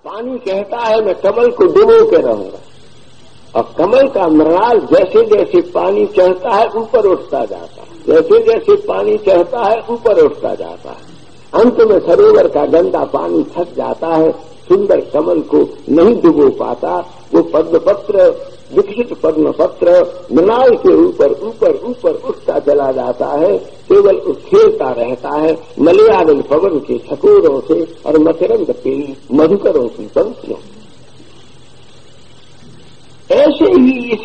पानी कहता है मैं कमल को डुबो के रहूंगा, और कमल का मृणाल जैसे जैसे पानी चढ़ता है ऊपर उठता जाता है, जैसे जैसे पानी चढ़ता है ऊपर उठता जाता है। अंत में सरोवर का गंदा पानी थक जाता है, सुंदर कमल को नहीं डुबो पाता। वो पद्मपत्र, विकसित पद्मपत्र मृणाल के ऊपर ऊपर ऊपर उठता चला जाता है, केवल खेलता रहता है मलयालम पवन के छकोरों से और मकरंद के मधुकरों की पंक्तियों। ऐसे ही इस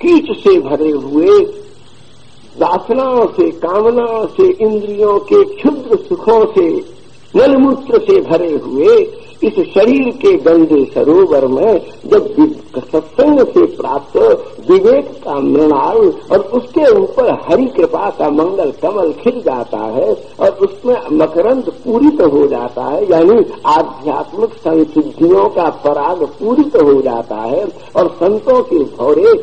कीच से भरे हुए, वासनाओं से, कामनाओं से, इंद्रियों के क्षुद्र सुखों से, मलमूत्र से भरे हुए इस शरीर के गंदे सरोवर में जब सत्संग से प्राप्त विवेक का मृणाल और उसके ऊपर हरि कृपा का मंगल कमल खिल जाता है और उसमें मकरंद पूरित हो जाता है, यानी आध्यात्मिक संसिद्धियों का पराग पूरित हो जाता है और संतों के भौरे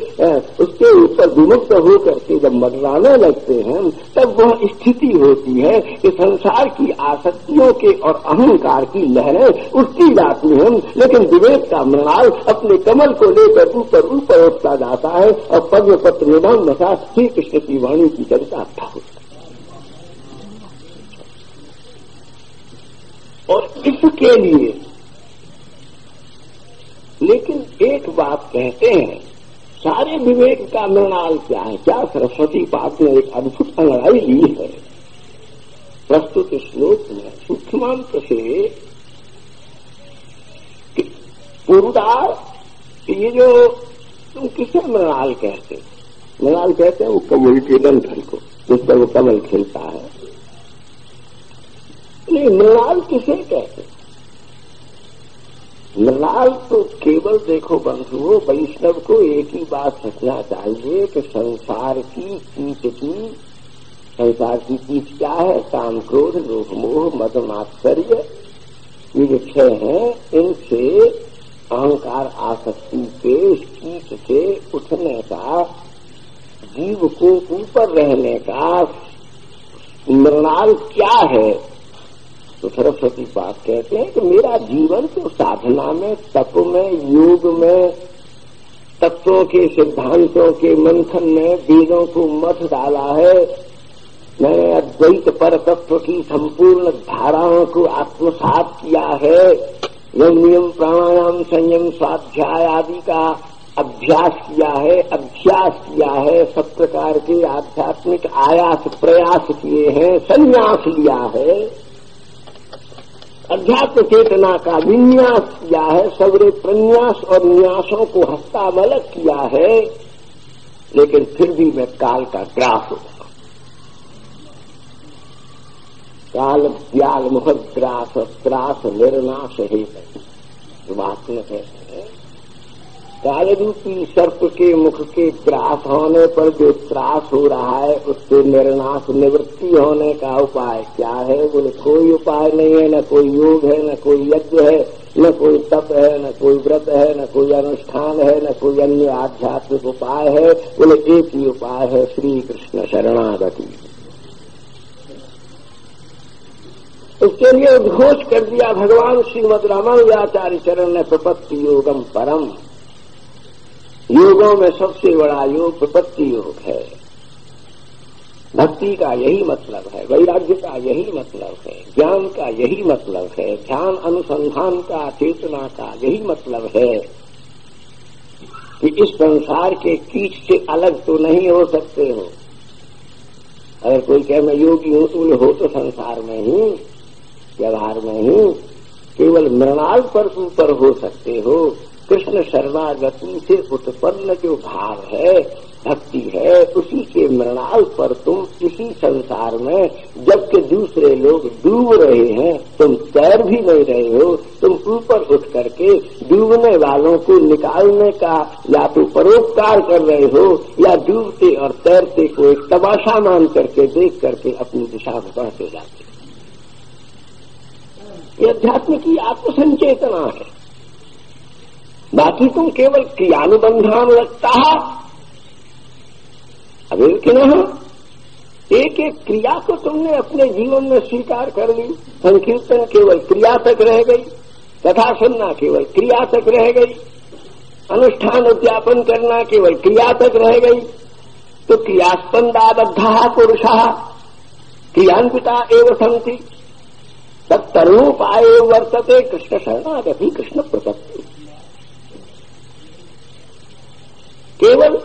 उसके ऊपर विमुक्त होकर के जब मंडराने लगते हैं, तब वह स्थिति होती है कि संसार की आसक्तियों के और अहंकार की लहरें उठती जाती हैं, लेकिन विवेक का मृणाल अपने कमल को लेकर ऊपर ऊपर उठता जाता है और पद्म पत्र निधान नशा श्री कृष्ण की वाणी की चर्चा था। और इसके लिए लेकिन एक बात कहते हैं, सारे विवेक का मृणाल क्या है? क्या सरस्वती पाठ ने एक अद्भुत अंगड़ाई ली है प्रस्तुत श्लोक में सूक्ष्मांत से पूर्वदार। ये जो तुम किसे मृणाल कहते हो? मृणाल कहते हैं वो कमल के डंठल को, जिस पर वो कमल खिलता है। नहीं, मृणाल किसे कहते? मृणाल तो केवल देखो बंधुओं, वैष्णव को एक ही बात सोचना चाहिए कि संसार की कीच क्या है? काम, क्रोध, लोभ, मोह, मद, मात्सर्य, ये जो छह हैं, इनसे अहंकार आसक्ति के कीच से उठने का, जीव को ऊपर रहने का मृणाल क्या है? तो सरस्वती पाठ कहते हैं कि मेरा जीवन तो साधना में, तप में, योग में, तत्वों के सिद्धांतों के मंथन में वेदों को मथ डाला है। मैंने अद्वैत पर तत्व की संपूर्ण धाराओं को आत्मसात किया है। नियम, प्राणायाम, संयम, स्वाध्याय आदि का अभ्यास किया है, सब प्रकार के आध्यात्मिक आयास प्रयास किए हैं, संन्यास लिया है, अध्यात्म चेतना का विन्यास किया है, सबरे प्रन्यास और न्यासों को हस्तामलक किया है, लेकिन फिर भी मैं काल का ग्रास हूं। काल व्याल मुखग्रास त्रास निर्नाश है। बात में कहते हैं काल रूपी सर्प के मुख के ग्रास होने पर जो त्रास हो रहा है, उसके निर्नाश निवृत्ति होने का उपाय क्या है? बोले कोई उपाय नहीं है, न कोई योग है, न कोई यज्ञ है, न कोई तप है, न कोई व्रत है, न कोई अनुष्ठान है, न कोई अन्य आध्यात्मिक उपाय है। बोले एक ही उपाय है, श्री कृष्ण शरणागति। उसके लिए उद्घोष कर दिया भगवान श्रीमद रामानुजाचार्य चरण ने, प्रपत्ति योगम परम। योगों में सबसे बड़ा योग प्रपत्ति योग है। भक्ति का यही मतलब है, वैराग्य का यही मतलब है, ज्ञान का यही मतलब है, ध्यान अनुसंधान का, चेतना का यही मतलब है कि इस संसार के कीच से अलग तो नहीं हो सकते हो। अगर कोई कहे मैं योगी हूं, तो हो तो संसार में ही, व्यवहार में ही, केवल मृणाल पर ऊपर हो सकते हो। कृष्ण शरणागति से उत्पन्न जो भाव है, भक्ति है, उसी के मृणाल पर तुम इसी संसार में, जबकि दूसरे लोग डूब रहे हैं, तुम तैर भी नहीं रहे हो, तुम ऊपर उठ करके डूबने वालों को निकालने का या तो परोपकार कर रहे हो, या डूबते और तैरते को एक तमाशा मान करके देख करके अपनी दिशा में बढ़ते जाते। ये अध्यात्म की आत्मसंचेतना है। बाकी तुम केवल क्रियानुबंधान लगता है अविरकिन एक एक क्रिया को तुमने अपने जीवन में स्वीकार कर ली। संकीर्तन केवल क्रिया तक रह गई, कथा सुनना केवल क्रिया तक रह गई, अनुष्ठान उद्यापन करना केवल क्रिया तक रह गई। तो क्रियास्पंदाबद्धा पुरुषः क्रियान्विता एव सन्ति तत्तरूपाय वर्तते कृष्ण शरणागति कृष्ण प्रपत्ति। केवल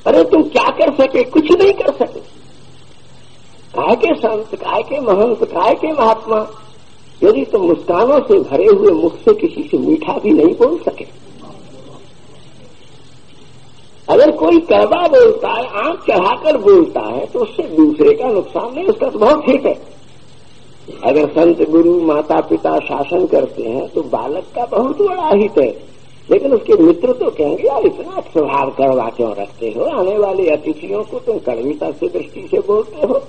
अरे तुम क्या कर सके? कुछ नहीं कर सके। काय के संत, काय के महंत, काय के महात्मा, यदि तुम मुस्कानों से भरे हुए मुख से किसी से मीठा भी नहीं बोल सके। अगर कोई कड़वा बोलता है, आंख चढ़ाकर बोलता है, तो उससे दूसरे का नुकसान नहीं, उसका तो बहुत ठीक है। अगर संत गुरु माता पिता शासन करते हैं तो बालक का बहुत बड़ा हित है, लेकिन उसके मित्र तो कहेंगे यार इतना स्वभाव कड़वा क्यों रखते हो, आने वाले अतिथियों को तुम कड़वीता से दृष्टि से बोलते हो,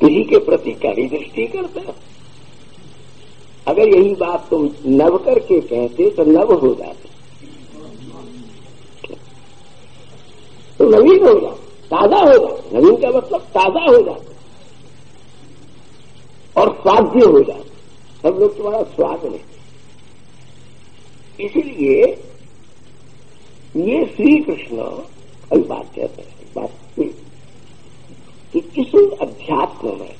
किसी के प्रति कड़ी दृष्टि करते हो। अगर यही बात तुम नव करके कहते तो नव हो जाते, तो नवीन हो जाते, ताजा हो जाते। नवीन का मतलब ताजा हो जाते और स्वाद्य हो जाते। सब लोग तुम्हारा स्वाद लेते। इसलिए ये श्री कृष्ण अभी बात कहते हैं, बात कि इस अध्यात्म में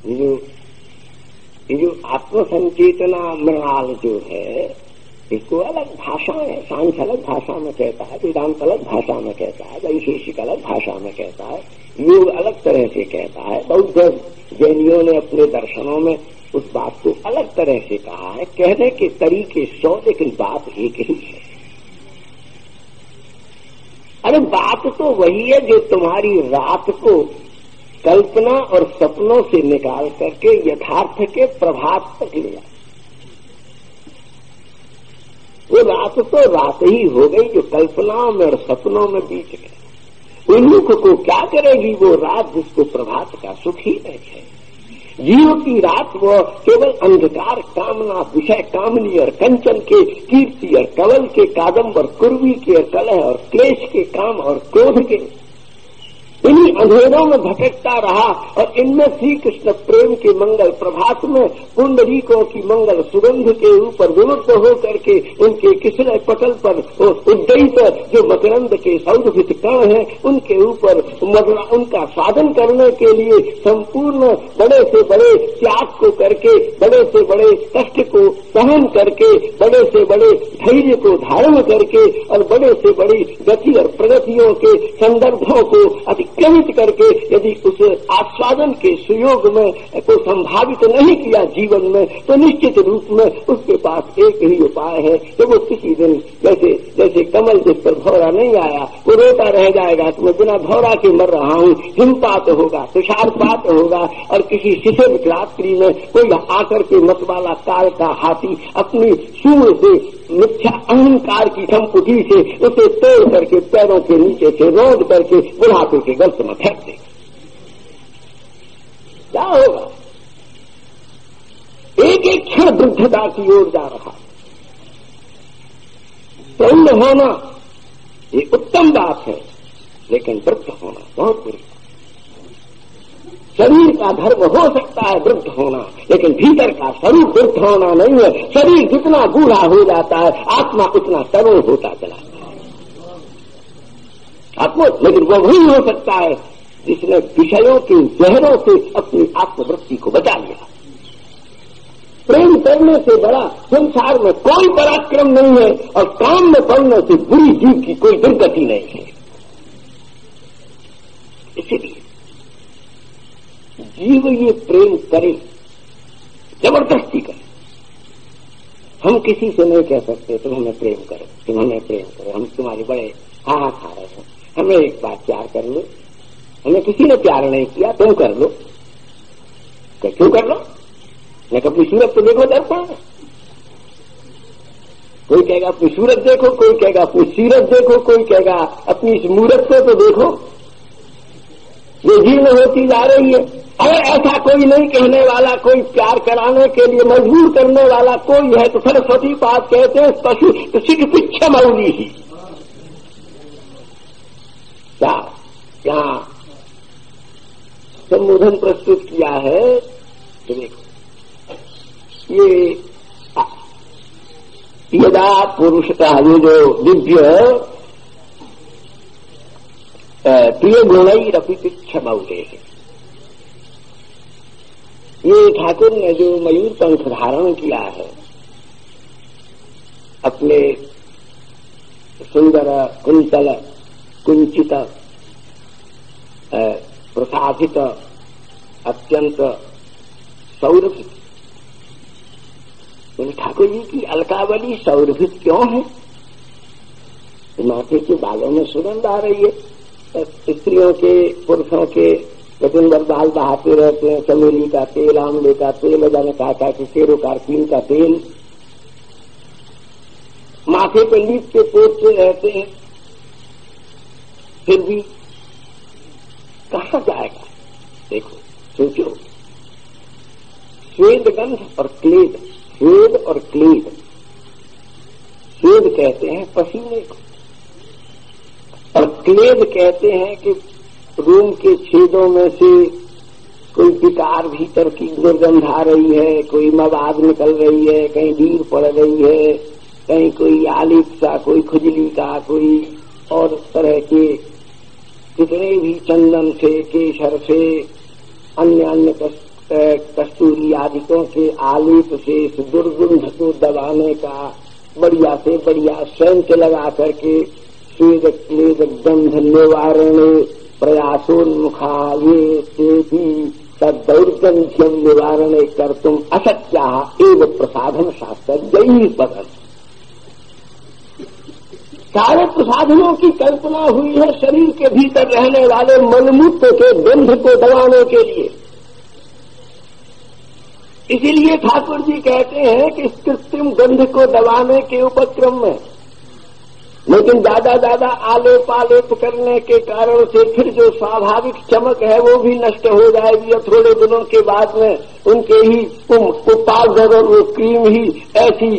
ये जो आत्मसंचेतना मृणाल जो है, इसको अलग भाषा है, सांख्य अलग भाषा में कहता है, वेदांत अलग भाषा में कहता है, वैशेषिक अलग भाषा में कहता है, योग अलग तरह से कहता है, बौद्ध जैनियों ने अपने दर्शनों में उस बात को अलग तरह से कहा है। कहने के तरीके 100, लेकिन बात एक ही है। अरे बात तो वही है जो तुम्हारी रात को कल्पना और सपनों से निकाल करके यथार्थ के प्रभात तक ले जाए। वो रात तो रात ही हो गई जो कल्पनाओं में और सपनों में बीत गई। उन्मुख को क्या करेगी वो रात जिसको प्रभात का सुख ही नहीं है। जीव की रात वो केवल अंधकार, कामना, विषय कामनी और कंचन के, कीर्ति और कवल के, कादम्बर कुर्वी के और कलह और क्लेश के, काम और क्रोध के, इन्हीं अंधेरों में भटकता रहा। और इनमें श्री कृष्ण प्रेम के मंगल प्रभात में पुंडरीकों की मंगल सुगंध के ऊपर विमुक्त होकर के उनके किसरे पटल पर उद्दयित जो मकरंद के सौरभित कण है उनके ऊपर उनका साधन करने के लिए संपूर्ण बड़े से बड़े त्याग को करके, बड़े से बड़े कष्ट को सहन करके, बड़े से बड़े धैर्य को धारण करके और बड़े से बड़ी गति और प्रगतियों के संदर्भों को अतिक्रमित करके यदि उस आस्वादन के सुयोग में को संभावित नहीं किया जीवन में, तो निश्चित रूप में उसके पास एक ही उपाय है कि वो किसी दिन जैसे कमल जिस पर भौरा नहीं आया वो रोता रह जाएगा कि मैं बिना भौरा के मर रहा हूँ। हिमपात होगा, तुषारपात होगा और किसी शिशिर रात्रि में कोई आकर के मतवाला काल का हाथी अपनी सूंड से मिथ्या अहंकार की संपुटी से उसे तोड़ करके पैरों के नीचे से रोड करके बुढ़ापे के गर्त में फेंक दे। क्या होगा? एक एक क्षण वृद्धता की ओर जा रहा। प्रौढ़ होना ये उत्तम बात है, लेकिन वृद्ध होना बहुत बुरी बात। शरीर का धर्म हो सकता है वृद्ध होना, लेकिन भीतर का स्वरूप वृद्ध होना नहीं है। शरीर जितना बूढ़ा हो जाता है आत्मा उतना तरुण होता चला जाता है। आत्मा लेकिन वो वही हो सकता है जिसने विषयों के जहरों से अपनी आत्मवृत्ति को बचा लिया। प्रेम करने से बड़ा संसार में कोई पराक्रम नहीं है और काम में पड़ने से बुरी जीव की कोई दुर्गति नहीं है। इसीलिए जीव ये प्रेम करे, जबरदस्ती करे। हम किसी से नहीं कह सकते तुम हमें प्रेम करो, तुम हमें प्रेम करो, हम तुम्हारे बड़े हाहा खा रहे हैं, हमें एक बार प्यार कर लो। हमें किसी ने प्यार नहीं किया, तुम कर लो। क्यों कर लो? मैं अपनी सूरत तो देखो दर्पण में। कोई कहेगा अपनी सूरत देखो, कोई कहेगा अपनी सीरत देखो, कोई कहेगा अपनी इस मूरत को तो देखो, ये जीर्ण होती जा रही है। अगर ऐसा कोई नहीं कहने वाला, कोई प्यार कराने के लिए मजबूर करने वाला कोई है तो सरस्वती पाद कहते हैं पशु तो सिख पिछे मौली ही। क्या यहाँ संबोधन प्रस्तुत किया है। तो देखो ये यदा पुरुष का ये जो दिव्य प्रिय गुणई रपितिच्छ मौले है, ये ठाकुर ने जो मयूर पंख धारण किया है, अपने सुंदर कुंतल कुंचित प्रसादित अत्यंत सौरभित, ठाकुर जी की अलकावली सौरभित क्यों है? माथे के बालों में सुगंध आ रही है। स्त्रियों के पुरुषों के दिन भर बाल बहाते रहते हैं, चमेली का तेल, आंवले का तेल, जाने का सेरोकार्पिन का तेल माथे पर लीप के पोतते रहते हैं, फिर भी कहां जाएगा? देखो सोचो, स्वेद गंध और क्लेद, स्वेद और क्लेद, स्वेद कहते हैं पसीने को और क्लेद कहते हैं कि रूम के छेदों में से कोई विकार भीतर की दुर्गंध आ रही है, कोई मवाद निकल रही है, कहीं ढील पड़ रही है, कहीं कोई आलिप सा, कोई खुजली का, कोई और तरह के जितने भी चंदन से, केसर से, अन्य कस्तूरी आदिकों के आलिप से इस दुर्गंध को दबाने का बढ़िया से बढ़िया सेंट लगा करके स्वेद क्लेद गंध निवारण प्रयासोन्मुखा ये तदौर्गंध्यम निवारण कर तुम अशक्या एवं प्रसाधन शास्त्र जयी बदन। सारे प्रसाधनों की कल्पना हुई है शरीर के भीतर रहने वाले मलमूत्र के गंध को दबाने के लिए। इसीलिए ठाकुर जी कहते हैं कि इस कृत्रिम गंध को दबाने के उपक्रम में, लेकिन ज्यादा आलेप करने के कारण से फिर जो स्वाभाविक चमक है वो भी नष्ट हो जाएगी और थोड़े दिनों के बाद में उनके ही पाउडर और वो क्रीम ही ऐसी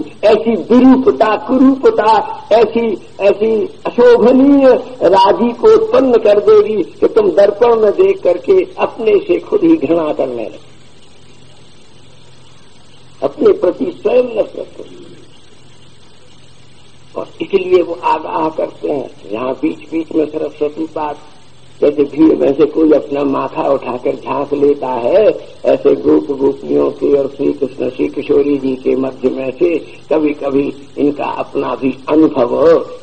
विरूपता, कुरूपता, ऐसी अशोभनीय राजी को उत्पन्न कर देगी कि तुम दर्पण में देख करके अपने से खुद ही घृणा करने लगे, अपने प्रति स्वयं नफरत करो। और इसलिए वो आगाह करते हैं। यहाँ बीच बीच में सरस्वती पाठ, जैसे भीड़ में से कोई अपना माथा उठाकर झांक लेता है, ऐसे गोप गोपियों के और श्री कृष्ण श्री किशोरी जी के मध्य में से कभी कभी इनका अपना भी अनुभव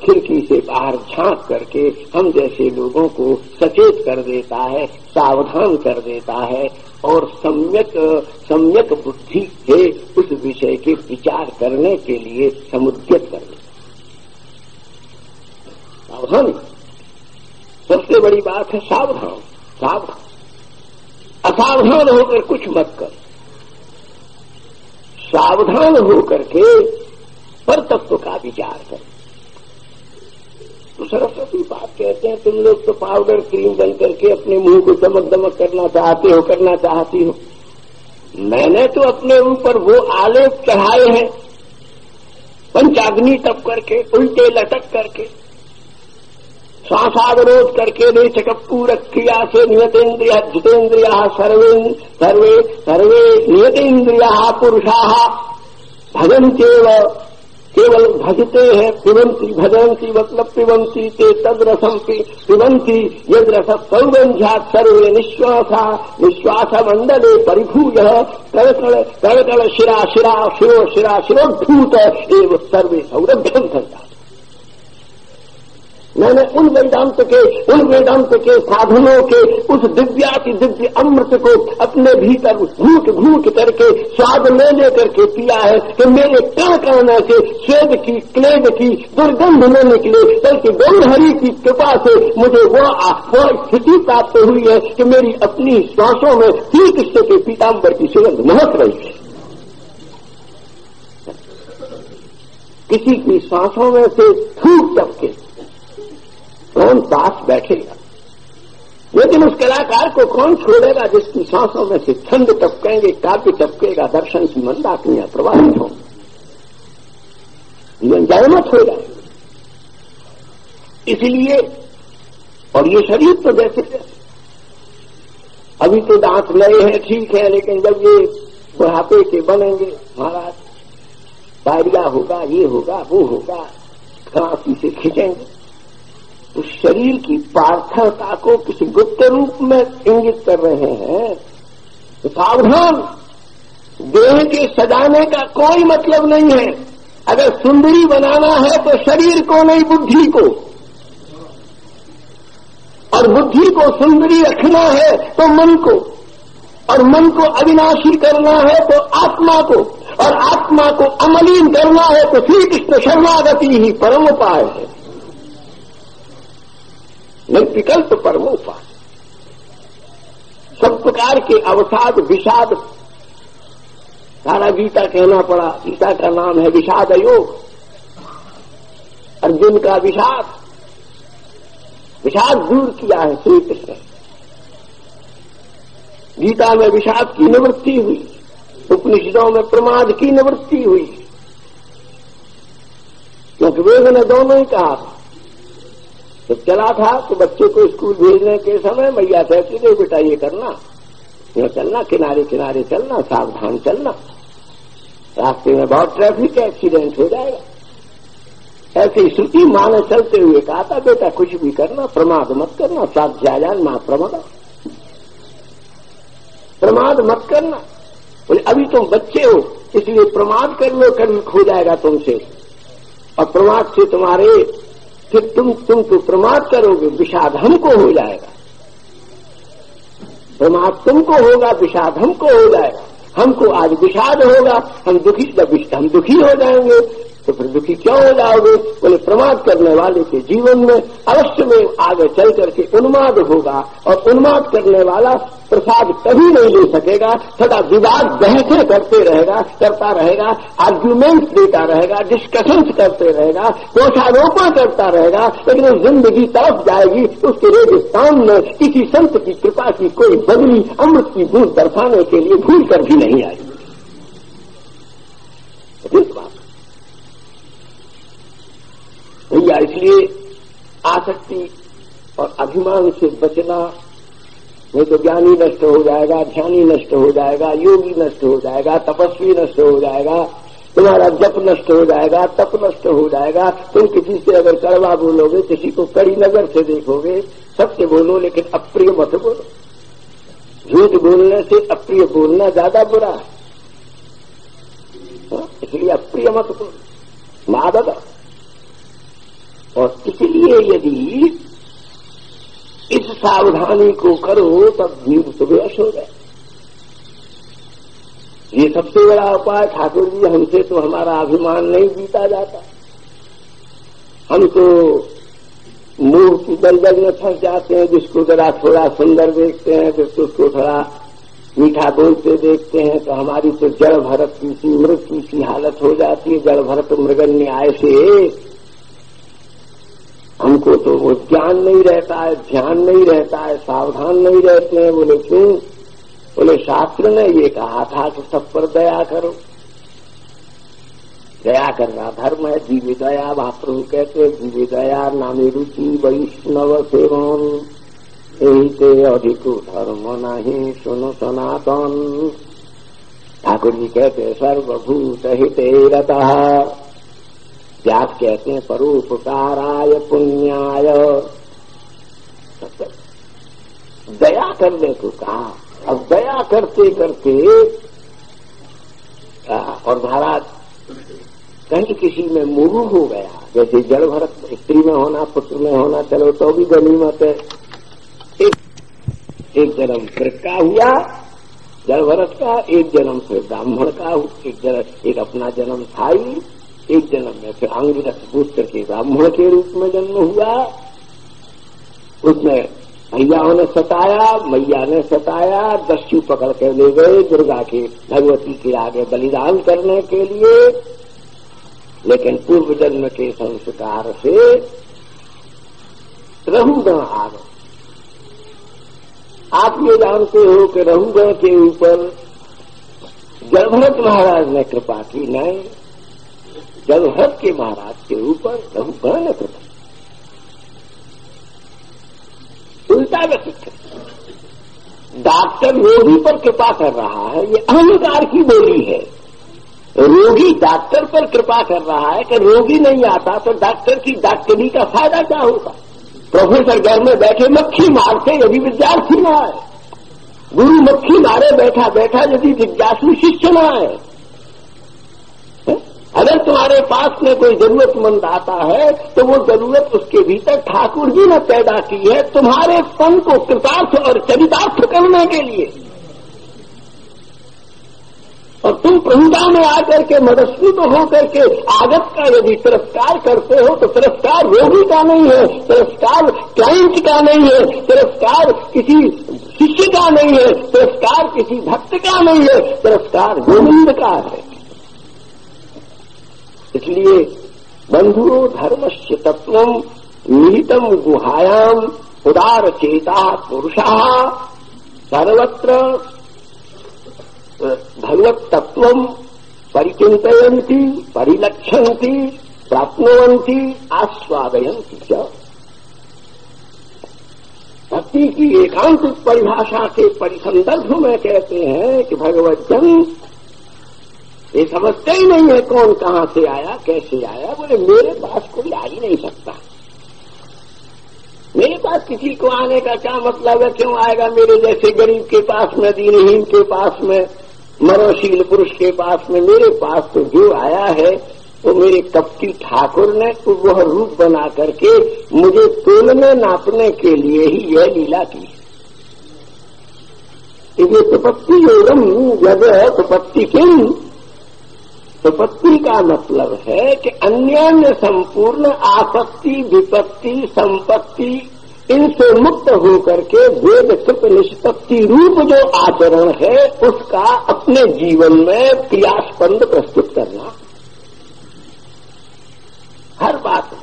खिड़की से बाहर झांक करके हम जैसे लोगों को सचेत कर देता है, सावधान कर देता है और सम्यक बुद्धि से उस विषय के विचार करने के लिए समुद्यत कर देता है। सावधान, सबसे बड़ी बात है सावधान। असावधान होकर कुछ मत कर, सावधान होकर के पर तत्व का विचार कर। तो सरस्वती बात कहते हैं तुम लोग तो पाउडर क्रीम बन करके अपने मुंह को चमक दमक करना चाहती हो। मैंने तो अपने ऊपर वो आलेप चढ़ाए हैं, पंचाग्नि तप करके, उल्टे लटक करके, श्वासावरोध करके, रेचकपूरक क्रिया से नियतेन्द्रिय जितेन्द्रिया सर्वे नियतेन्द्रिया पुरुषा भजन्त्येव, केवल भजते हैं। पिबंती भजन्ति मतलब पिबंती ते तद्रसम पिबंती यद रस सौगंध्यात् सर्वे निश्वास मंडले परिभूय कड़कड़ शिरोद्धूत एवं सर्वे सौरभ्यम धरता। मैंने उन वेदांत के साधनों के उस दिव्याति दिव्य अमृत को अपने भीतर घूट घूट करके स्वाद ले करके पिया है कि मेरे कण में से स्वेद की क्लेद की दुर्गंध न निकले, बल्कि गौरहरि की कृपा से मुझे वो स्थिति प्राप्त हुई है कि मेरी अपनी श्वासों में श्री कृष्ण के पीताम्बर की सुगंध महक रही है। किसी की श्वासों में से थूक टपके कौन पास बैठेगा, लेकिन उस कलाकार को कौन छोड़ेगा जिसकी सांसों में से छंद टपकेंगे, काव्य टपकेगा, दर्शन की मंदाकियां प्रवाहित होंगी, जयमत हो जाए। इसलिए और ये शरीर तो जैसे अभी तो दांत नए हैं, ठीक है, लेकिन जब ये बुढ़ापे के बनेंगे महाराज, डायरिया होगा, ये होगा, वो होगा, खांसी से खींचेंगे। तो शरीर की पार्थता को किसी गुप्त रूप में इंगित कर रहे हैं। तो सावधान, देह के सजाने का कोई मतलब नहीं है। अगर सुंदरी बनाना है तो शरीर को नहीं, बुद्धि को, और बुद्धि को सुंदरी रखना है तो मन को, और मन को अविनाशी करना है तो आत्मा को, और आत्मा को अमलीन करना है तो श्री कृष्ण शरणागति ही परम उपाय है, निर्विकल्प परमोपाय। सब प्रकार के अवसाद विषाद, सारा गीता कहना पड़ा, गीता का नाम है विषाद योग। अर्जुन का विषाद दूर किया है श्री कृष्ण। गीता में विषाद की निवृत्ति हुई, उपनिषदों में प्रमाद की निवृत्ति हुई, क्योंकि वेद ने दोनों ही कहा था। जब चला था तो बच्चे को स्कूल भेजने के समय मैया कहती थी, बेटा ये करना, यह चलना, किनारे किनारे चलना, सावधान चलना, रास्ते में बहुत ट्रैफिक एक्सीडेंट हो जाएगा। ऐसी श्रुति मां ने चलते हुए कहा था, बेटा कुछ भी करना, प्रमाद मत करना, स्वाध्यायान मां प्रमाद, प्रमाद मत करना। बोले अभी तुम बच्चे हो, इसलिए प्रमाद कर लो, कल खो जाएगा तुमसे, और प्रमाद से तुम्हारे फिर तुम तो प्रमाद करोगे, विषाद हमको हो जाएगा। प्रमाद तुमको होगा, विषाद हमको हो जाएगा। हमको आज विषाद होगा, हम दुखी हो जाएंगे, तो फिर दुखी क्यों हो जाओगे? बोले प्रमाद करने वाले के जीवन में अवश्य में आगे चल करके उन्माद होगा, और उन्माद करने वाला प्रसाद कभी नहीं ले सकेगा, सदा विवाद बहसें करता रहेगा, आर्ग्यूमेंट्स देता रहेगा, डिस्कशंस करते रहेगा, दोषारोपण करता रहेगा, लेकिन वो जिंदगी तरफ जाएगी तो उसके रेगिस्तान में किसी संत की कृपा की कोई बदली अमृत की बूंद बरसाने के लिए भूल कर भी नहीं आएगी। भैया इसलिए आसक्ति और अभिमान से बचना, नहीं तो ज्ञानी नष्ट हो जाएगा, ध्यानी नष्ट हो जाएगा, योगी नष्ट हो जाएगा, तपस्वी नष्ट हो जाएगा, तुम्हारा जप नष्ट हो जाएगा, तप नष्ट हो जाएगा। तुम किसी से अगर कड़वा बोलोगे, किसी को कड़ी नजर से देखोगे, सत्य बोलो लेकिन अप्रिय मत बोलो। झूठ बोलने से अप्रिय बोलना ज्यादा बुरा है, इसलिए अप्रिय मत बोलो, मादक। और इसलिए यदि इस सावधानी को करो तब जीव सुबह हो जाए। ये सबसे बड़ा उपाय। ठाकुर जी हमसे तो हमारा अभिमान नहीं जीता जाता, हम तो मुंह की दलदल में फंस जाते हैं। जिसको जरा थोड़ा सुंदर देखते हैं, जिसको उसको थोड़ा मीठा बोलते देखते हैं, तो हमारी तो जड़ भरत की सी मृत की सी हालत हो जाती है। जड़ भरत मृगन न्याय से हमको तो वो ज्ञान नहीं रहता है, ध्यान नहीं रहता है, सावधान नहीं रहते हैं। बोले क्यों? बोले शास्त्र ने ये कहा था कि सब पर दया करो, दया करना धर्म है। जीवे दया, महाप्रभु कहते हैं जीवे दया नामे रुचि वैष्णव सेवन, यही ते अधिक धर्म नहीं सुनो सनातन। ठाकुर जी कहते सर्वभूत हिते रतः, व्यास कहते हैं परोपकाराय पुण्याय। दया करने को कहा। अब दया करते करते और महाराज कहीं किसी में मोह हो गया, जैसे जड़ भरत स्त्री में होना, पुत्र में होना, चलो तो भी गनीमत है। एक जन्म वृक्ष का हुआ जड़ भरत का, एक जन्म फिर ब्राह्मण का, एक अपना जन्म था ही, एक जन्म में फिर अंगरस पुत्र के ब्राह्मण के रूप में जन्म हुआ। उसमें भैयाओं ने सताया, मैया ने सताया, दस्यु पकड़ के ले गए दुर्गा के, भगवती के आगे बलिदान करने के लिए। लेकिन पूर्व जन्म के संस्कार से रहुगण आ गए। आप ये जानते हो कि रहुगण के ऊपर जड़भरत महाराज ने कृपा की नहीं, जड़भरत के महाराज के ऊपर रहुगण ने कृपा, उल्टा व्यतीत। डॉक्टर रोगी पर कृपा कर रहा है, ये अहंकार की बोली है। रोगी डॉक्टर पर कृपा कर रहा है कि रोगी नहीं आता तो डॉक्टर की डॉक्टरी का फायदा क्या होगा। प्रोफेसर घर में बैठे मक्खी मारते यदि विद्यार्थी न आए, गुरु मक्खी मारे बैठा बैठा यदि जिज्ञासु शिष्य न आए, अगर तुम्हारे पास में कोई जरूरतमंद आता है तो वो जरूरत उसके भीतर ठाकुर जी ने पैदा की है तुम्हारे पन को कृतार्थ और चरितार्थ करने के लिए, और तुम प्रभुता में आकर के मदस्वित होकर के आगत का यदि तिरस्कार करते हो तो तिरस्कार रोगी का नहीं है, तिरस्कार क्लाइंट का नहीं है, तिरस्कार किसी शिष्य का नहीं है, तिरस्कार किसी भक्त का नहीं है, तिरस्कार गोविंद का है। इसलिए बंधुओ धर्मस्य तत्वम निहितम गुहायाम उदार चेता पुरुषा सर्वत्र भगवत तत्वम परिचिंतयन्ति परिलक्षन्ति प्राप्नुवन्ति आस्वादयन्ति च। भक्ति की एकांतिक परिभाषा के परिसंदर्भ में कहते हैं कि भगवत जन ये समझते ही नहीं है कौन कहां से आया कैसे आया। बोले मेरे पास कोई आ ही नहीं सकता, मेरे पास किसी को आने का क्या मतलब है, क्यों आएगा मेरे जैसे गरीब के पास में, दीनहीन के पास में, मनोशील पुरुष के पास में। मेरे पास तो जो आया है वो मेरे कपटी ठाकुर ने वह रूप बना करके मुझे तोलने नापने के लिए ही यह लीला की। ये सुपत्ति योगम जगह सुपत्ति किम, सुपत्ति का मतलब है कि अन्य संपूर्ण आपत्ति विपत्ति संपत्ति इनसे मुक्त होकर के वेद कृत निष्पत्ति रूप जो आचरण है उसका अपने जीवन में क्रियास्पंद प्रस्तुत करना। हर बात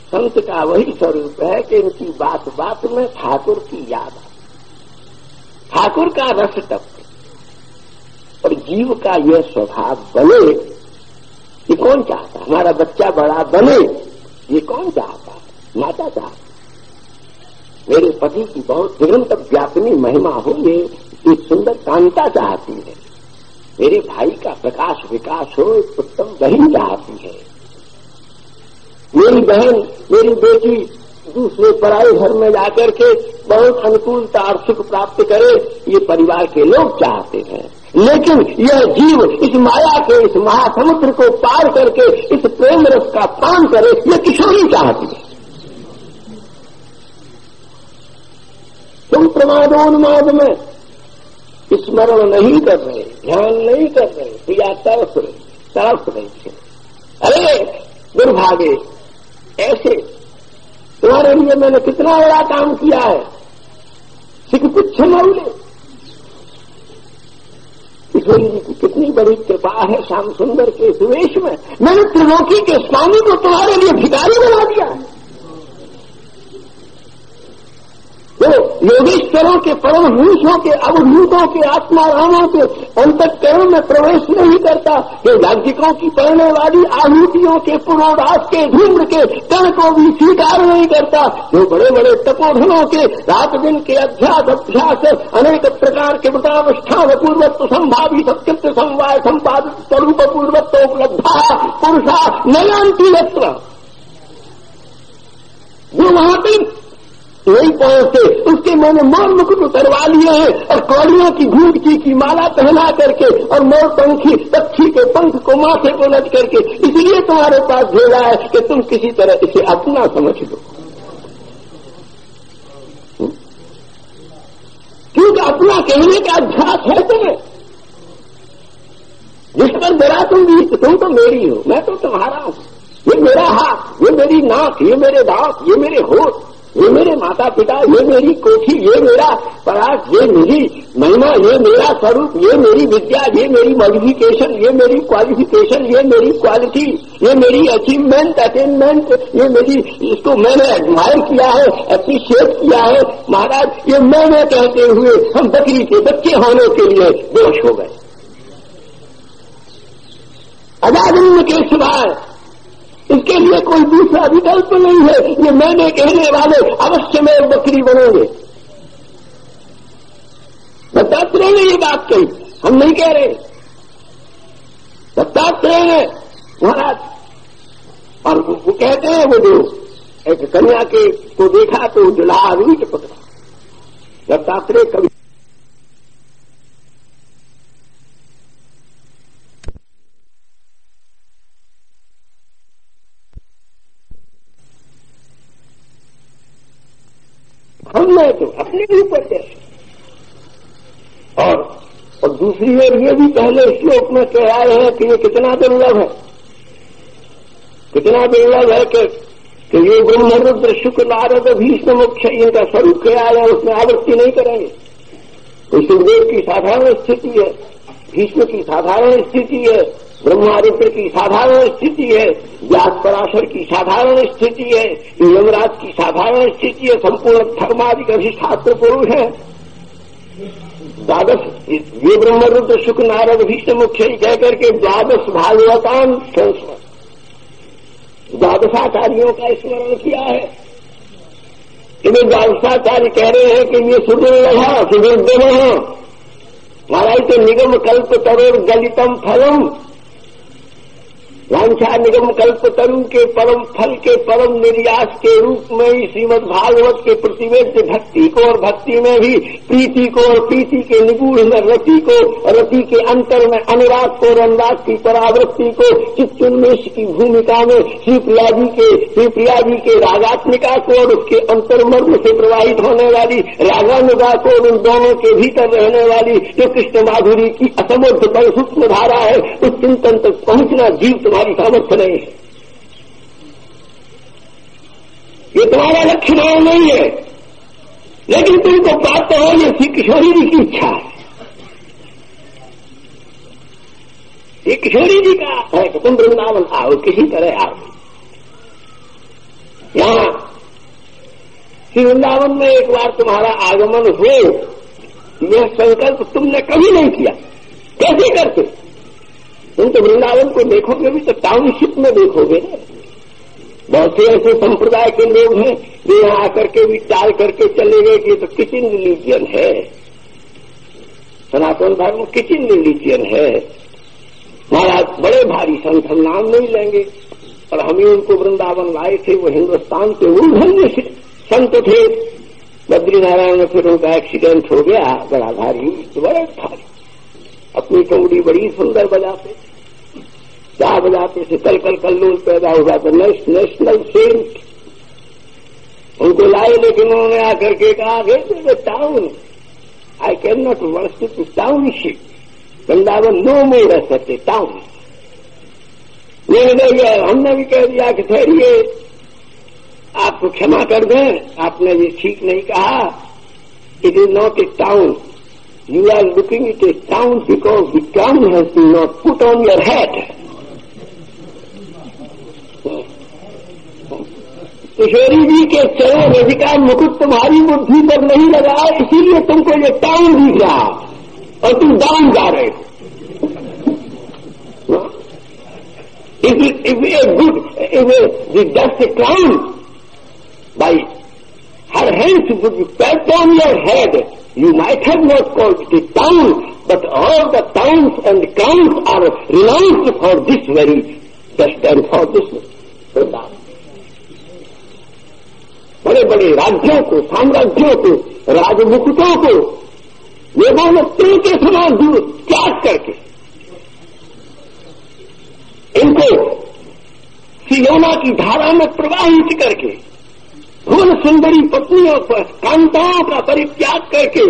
संत का वही स्वरूप है कि इनकी बात बात में ठाकुर की याद है, ठाकुर का रस टपके, और जीव का यह स्वभाव बने ये कौन चाहता है। हमारा बच्चा बड़ा बने ये कौन चाहता है, माता चाहती। मेरे पति की बहुत निरंत व्यापनी महिमा हो, ये एक सुंदर कांता चाहती है। मेरे भाई का प्रकाश विकास हो, एक उत्तम बहन चाहती है। मेरी बहन मेरी बेटी दूसरे पराये घर में जाकर के बहुत अनुकूलता और सुख प्राप्त करे, ये परिवार के लोग चाहते हैं। लेकिन यह जीव इस माया के इस महासमुद्र को पार करके इस प्रेम रस का पान करे, यह किशोरी चाहती है। तुम प्रमादोन्माद में स्मरण नहीं कर रहे, ध्यान नहीं कर रहे, प्रिया तरफ रही थे। अरे दुर्भागे, ऐसे तुम्हारे लिए मैंने कितना बड़ा काम किया है, सिख कुछ मौले। ईश्वरी जी की कितनी बड़ी कृपा है श्याम सुंदर के सुवेश में। मैंने त्रिलोकी के स्वामी को तुम्हारे लिए भिखारी बना दिया है। तो योगेश्वरों के परम हंसों के अवधूतों के आत्मारामों के अंतःकरण में प्रवेश नहीं करता, जो याज्ञिकों की पढ़ने वाली आहुतियों के पुरोडास के धूम्र के कण को भी स्वीकार नहीं करता, जो बड़े बड़े तपोधनों के रात दिन के अभ्यास अनेक प्रकार के व्रतानुष्ठान पूर्वत्व संभावी सत्कृत्य समवाय संपादित स्वरूप पूर्वत्व उपलब्धा पुरुषा नयांति यत्र, जो वहां पर नहीं पहुंचते उसके मैंने मोर मुकुट उतरवा लिए हैं और कौड़ियों की घूंट की माला पहना करके और मोर पंखी पक्षी के पंख को माथे को लद करके इसलिए तुम्हारे पास भेजा है कि तुम किसी तरह इसे अपना समझ लो। क्योंकि अपना कहने का अभ्यास है तुम्हें, जिस पर जरा तुम तो मेरी हो, मैं तो तुम्हारा हूं। ये मेरा हाथ, ये मेरी नाक, ये मेरे दांत, ये मेरे होठ, ये मेरे माता पिता, ये मेरी कोठी, ये मेरा पराग, ये मेरी महिमा, ये मेरा स्वरूप, ये मेरी विद्या, ये मेरी मॉडिफिकेशन, ये मेरी क्वालिफिकेशन, ये मेरी क्वालिटी, ये मेरी अचीवमेंट अटेनमेंट, ये मेरी, इसको मैंने एडमायर किया है, अप्रिशिएट किया है। महाराज ये मैंने कहते हुए हम बकरी के बच्चे होने के लिए बेहोश हो गए। अजाजन्म के सिवाय इसके लिए कोई दूसरा विकल्प नहीं है। ये मैंने कहने वाले अवश्य में बकरी बनेंगे। दत्तात्रेय ने ये बात कही, हम नहीं कह रहे। दत्तात्रेय ने महाराज, और वो कहते हैं वो जो एक कन्या के को देखा तो जुलाहा रूई के पकड़ा। दत्तात्रेय कभी हमने तो अपने ऊपर जैसे, और दूसरी ओर ये भी पहले श्लोक में कह आए हैं कि ये कितना दुर्लभ है, कितना दुर्लभ है कि ये ब्रह्मरुद्र शुक्र नारद भीष्म मुख्य इनका स्वरूप क्या आया, उसमें आवृत्ति नहीं करेंगे। तो सुखदेव की साधारण स्थिति है, भीष्म की साधारण स्थिति है, ब्रह्मारुद्र की साधारण स्थिति है, व्यास पराशर की साधारण स्थिति है, यमराज की साधारण स्थिति है, संपूर्ण धर्मादि अधिष्ठात्र पुरुष है। द्वादश ये ब्रह्मरुद्र शुक्र नारद भीष्म मुख्य कहकर के द्वादश भागवतान संस्मरण, द्वादशाचार्यों का स्मरण किया है। इन्हें द्वादशाचार्य कह रहे हैं कि ये सुदुर्लभ सुदुर्दम महाराज तो निगम कल्प तरुण गलितम फलम, वांछा निगम कल्प तरु के परम फल के परम निर्यास के रूप में ही श्रीमद् भागवत के प्रतिवेद्य भक्ति को, और भक्ति में भी प्रीति को, और प्रीति के निगूढ़ में रति को, रति के अंतर में अनुराग को, अनुराग की परावृत्ति को, चित्तोन्मेष की भूमिका में श्री प्रिया जी के रागात्मिका को और उसके अंतर्मर्म से प्रवाहित होने वाली रागानुगा को, उन दोनों के भीतर रहने वाली जो कृष्ण माधुरी की असमुद्ध पर सूक्ष्म धारा है, उस चिंतन तक पहुंचना जीव तुम्हारी सामर्थ्य नहीं है, ये तुम्हारा लक्ष्य नहीं है। लेकिन तुमको प्राप्त हो ये श्री किशोरी जी की इच्छा है। ये किशोरी जी का है कि तुम वृंदावन आओ, किसी तरह आओ। यहां श्री वृंदावन में एक बार तुम्हारा आगमन हो, यह संकल्प तुमने कभी नहीं किया, कैसे करते? तुम तो वृंदावन को देखोगे भी तो टाउनशिप में देखोगे ना। बहुत से ऐसे संप्रदाय के लोग हैं जो यहां आकर के भी टाल करके चले गए कि तो किचन रिलीजियन है, सनातन धर्म किचन रिलीजियन है। महाराज बड़े भारी संत, हम नाम नहीं लेंगे, और हम ही उनको वृंदावन लाए थे। वो हिंदुस्तान के मूलधन्य संत थे। बद्री नारायण में फिर उनका एक्सीडेंट हो गया, बड़ा भारी, बड़े भारी। अपनी चौड़ी बड़ी सुंदर बजाते, क्या बजाते थे, कल कल कल्लोल पैदा हुआ तो नेशनल सेंट उनको लाए। लेकिन उन्होंने आकर के कहा गे town, I can not worship township, Vrindavan no more रह सकते टाउन। हमने भी कह दिया कि ठहरिए, आपको क्षमा कर दें, आपने ये ठीक नहीं कहा। It is not a town, you are looking at a town because the crown has been not put on your head. Kishori ji के चरण रज का मुकुट तुम्हारी बुद्धि पर नहीं लगा, इसीलिए तुमको ये टाउन दिख रहा और तुम डाउन जा रहे हो। If just a crown by her hands would be pat on your head, you might have not called it a town, but all the towns and crowns are renounced for this very just and for this Vrindavan. बड़े बड़े राज्यों को, साम्राज्यों को, राजमुकुटों को ये दोनों तीर के समान दूर त्याग करके इनको सियोना की धारा में प्रवाहित करके भुवन सुंदरी पत्नियों पर कांताओं का परित्याग करके,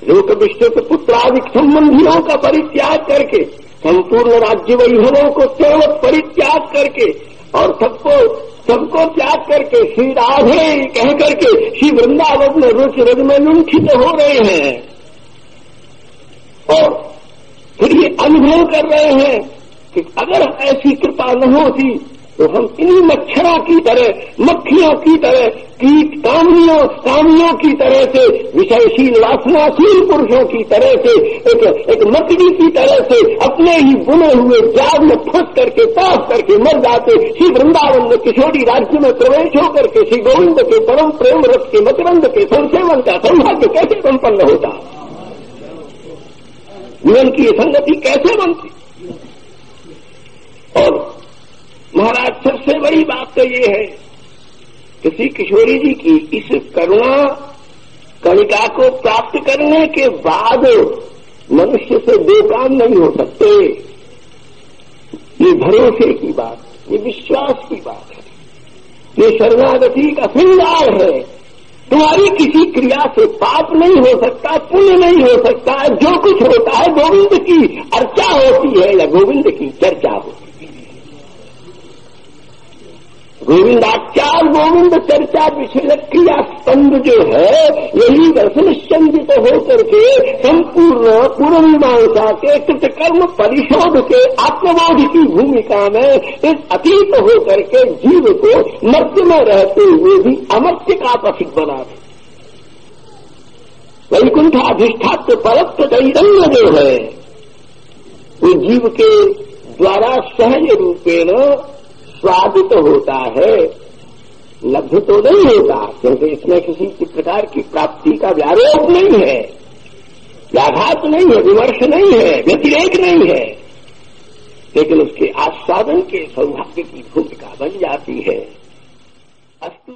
लोक विष्णु पुत्रादिक संबंधियों का परित्याग करके, संपूर्ण राज्य वैभवों को सर्वत परित्याग करके और सबको त्याग करके श्री राधे कह करके श्री वृंदावन में रुच रज में लुंठित हो रहे हैं। और फिर ये अनुभव कर रहे हैं कि अगर ऐसी कृपा न होती तो हम इन्हीं मच्छरों की तरह, मक्खियों की तरह, कीट कामियों की तरह से, विषयशील वासनाशील पुरुषों की तरह से, एक मकड़ी की तरह से अपने ही बुने हुए जाल में फंस करके पास करके मर जाते। श्री वृंदावन में किशोरी राज्य में प्रवेश होकर के श्री गोविंद के परम प्रेम रस के मकरंद के संसेवन का सौभाग्य कैसे संपन्न होता। जीवन की संगति कैसे बनती। और महाराज सबसे बड़ी बात तो ये है कि श्री किशोरी जी की इस करुणा कणिका को प्राप्त करने के बाद मनुष्य से दो काम नहीं हो सकते। ये भरोसे की बात, ये विश्वास की बात है, ये शरणागति का श्रृंगार है। तुम्हारी किसी क्रिया से पाप नहीं हो सकता, पुण्य नहीं हो सकता। जो कुछ होता है गोविंद की अर्चा होती है या गोविंद की चर्चा होती है। गोविंदाचार गोविंद चर्चा विषय क्रिया स्पंद जो है, यही दर्शन संजित होकर के संपूर्ण पूर्व मीमांसा के कृतकर्म परिशोध के आत्मबोध की भूमिका में इस अतीत होकर के जीव को मर्त्य में रहते हुए भी अमर्त्य का पथिक बना दे। वैकुंठाधिष्ठात्व परत्व चैतन्य जो है वो जीव के द्वारा सहज रूपेण स्वादित होता है, लब्ध तो नहीं होता, क्योंकि इसमें किसी प्रकार की प्राप्ति का व्यारोप नहीं है, व्याघात नहीं है, विमर्श नहीं है, व्यतिरेक नहीं है, लेकिन उसके आस्वादन के सौभाग्य की भूमिका बन जाती है। अस्तु।